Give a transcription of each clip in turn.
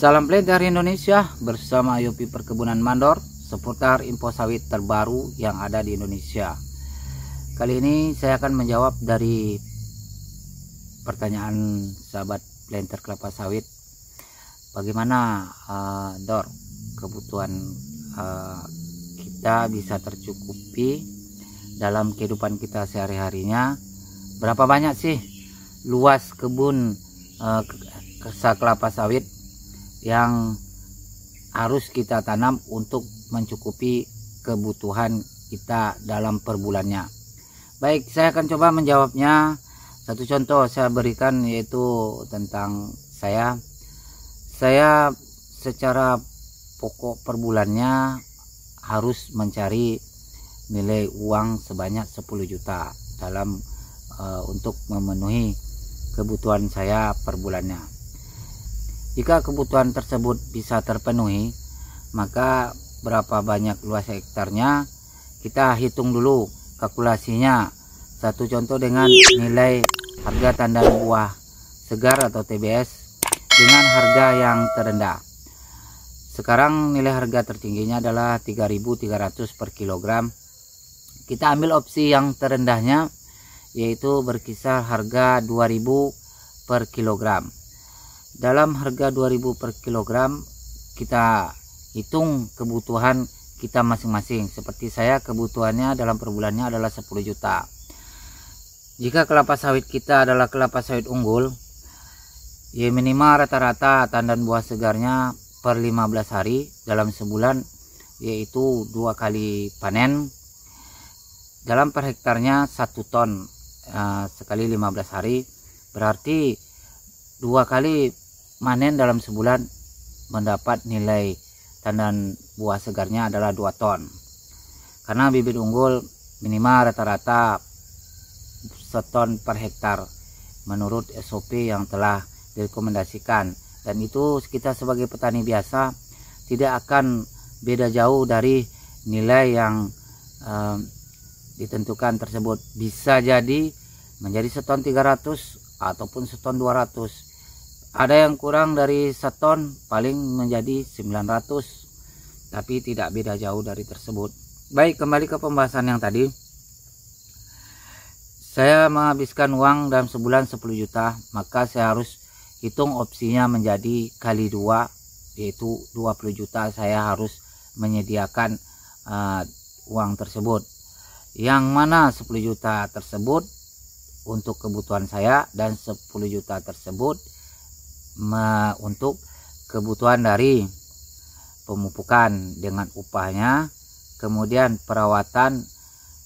Salam planter Indonesia, bersama Yopi Perkebunan Mandor seputar info sawit terbaru yang ada di Indonesia. Kali ini saya akan menjawab dari pertanyaan sahabat planter kelapa sawit. Bagaimana Dor, kebutuhan kita bisa tercukupi dalam kehidupan kita sehari-harinya? Berapa banyak sih luas kebun kelapa sawit yang harus kita tanam untuk mencukupi kebutuhan kita dalam per bulannya? Baik, saya akan coba menjawabnya. Satu contoh saya berikan yaitu tentang saya secara pokok per bulannya harus mencari nilai uang sebanyak 10 juta dalam untuk memenuhi kebutuhan saya per bulannya. Jika kebutuhan tersebut bisa terpenuhi, maka berapa banyak luas hektarnya kita hitung dulu kalkulasinya. Satu contoh dengan nilai harga tandan buah segar atau TBS dengan harga yang terendah. Sekarang nilai harga tertingginya adalah 3.300 per kilogram. Kita ambil opsi yang terendahnya, yaitu berkisar harga 2.000 per kilogram. Dalam harga 2.000 per kilogram kita hitung kebutuhan kita masing-masing. Seperti saya, kebutuhannya dalam per bulannya adalah 10 juta. Jika kelapa sawit kita adalah kelapa sawit unggul, ya minimal rata-rata tandan buah segarnya per 15 hari dalam sebulan, yaitu 2 kali panen. Dalam per hektarnya 1 ton sekali 15 hari, berarti 2 kali panen dalam sebulan mendapat nilai tandan buah segarnya adalah 2 ton. Karena bibit unggul minimal rata-rata 1 ton per hektar menurut SOP yang telah direkomendasikan, dan itu kita sebagai petani biasa tidak akan beda jauh dari nilai yang ditentukan tersebut. Bisa jadi menjadi 1 ton 300 ataupun 1 ton 200. Ada yang kurang dari 1 ton, paling menjadi 900, tapi tidak beda jauh dari tersebut. Baik, kembali ke pembahasan yang tadi. Saya menghabiskan uang dalam sebulan 10 juta, maka saya harus hitung opsinya menjadi kali 2, yaitu 20 juta saya harus menyediakan uang tersebut. Yang mana 10 juta tersebut untuk kebutuhan saya dan 10 juta tersebut untuk kebutuhan dari pemupukan dengan upahnya, kemudian perawatan,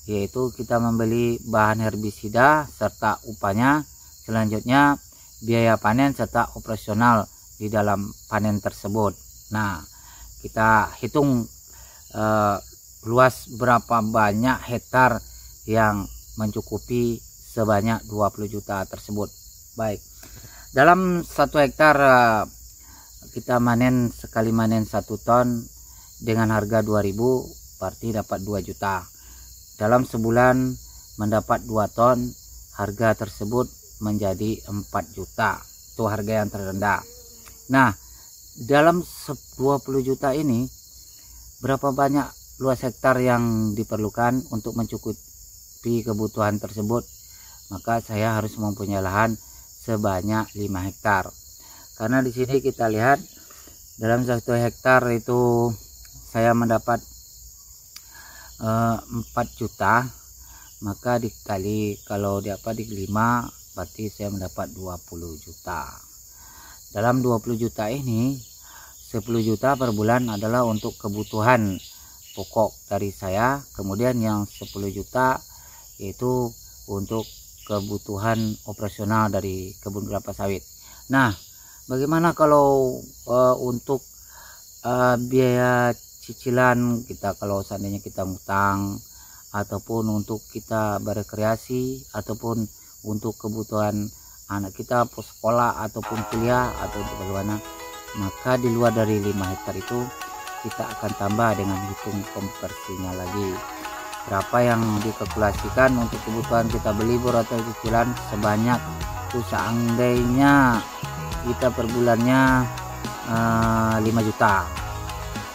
yaitu kita membeli bahan herbisida serta upahnya, selanjutnya biaya panen serta operasional di dalam panen tersebut. Nah, kita hitung luas berapa banyak hektar yang mencukupi sebanyak 20 juta tersebut. Baik, dalam 1 hektar kita sekali manen 1 ton dengan harga 2.000, berarti dapat 2 juta. Dalam sebulan mendapat 2 ton, harga tersebut menjadi 4 juta. Itu harga yang terendah. Nah, dalam 20 juta ini berapa banyak luas hektar yang diperlukan untuk mencukupi kebutuhan tersebut? Maka saya harus mempunyai lahan sebanyak 5 hektar. Karena di sini kita lihat dalam 1 hektar itu saya mendapat 4 juta, maka dikali kalau di 5 berarti saya mendapat 20 juta. Dalam 20 juta ini 10 juta per bulan adalah untuk kebutuhan pokok dari saya, kemudian yang 10 juta yaitu untuk kebutuhan operasional dari kebun kelapa sawit. Nah, bagaimana kalau untuk biaya cicilan kita, kalau seandainya kita ngutang ataupun untuk kita berekreasi, ataupun untuk kebutuhan anak kita sekolah ataupun kuliah atau untuk bagaimana, maka di luar dari 5 hektar itu kita akan tambah dengan hitung konversinya lagi, berapa yang dikalkulasikan untuk kebutuhan kita berlibur atau cicilan sebanyak itu. Seandainya kita per bulannya 5 juta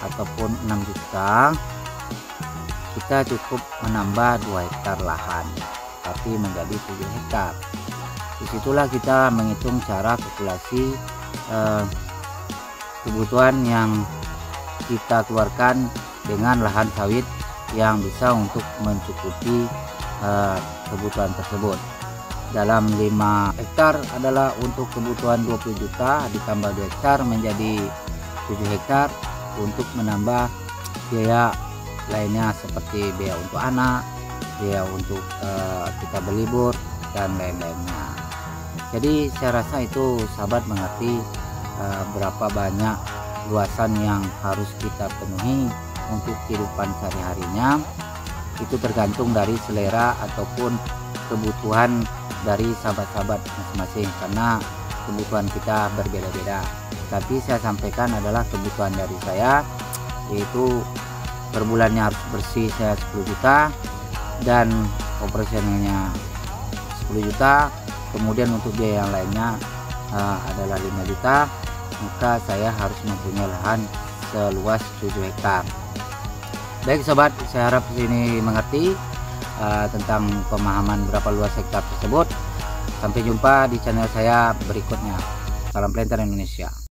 ataupun 6 juta, kita cukup menambah 2 hektar lahan tapi menjadi 7 hektar. Disitulah kita menghitung cara kalkulasi kebutuhan yang kita keluarkan dengan lahan sawit yang bisa untuk mencukupi kebutuhan tersebut. Dalam 5 hektar adalah untuk kebutuhan 20 juta ditambah 2 hektar menjadi 7 hektar untuk menambah biaya lainnya seperti biaya untuk anak, biaya untuk kita berlibur dan lain-lainnya. Jadi saya rasa itu sahabat mengerti berapa banyak luasan yang harus kita penuhi untuk kehidupan sehari-harinya. Itu tergantung dari selera ataupun kebutuhan dari sahabat-sahabat masing-masing, karena kebutuhan kita berbeda-beda. Tapi saya sampaikan adalah kebutuhan dari saya, yaitu per bulannya harus bersih saya 10 juta dan operasionalnya 10 juta. Kemudian untuk biaya yang lainnya adalah 5 juta, maka saya harus mempunyai lahan seluas 7 hektar. Baik sobat, saya harap ini mengerti tentang pemahaman berapa luas hektar tersebut. Sampai jumpa di channel saya berikutnya. Salam Planter Indonesia.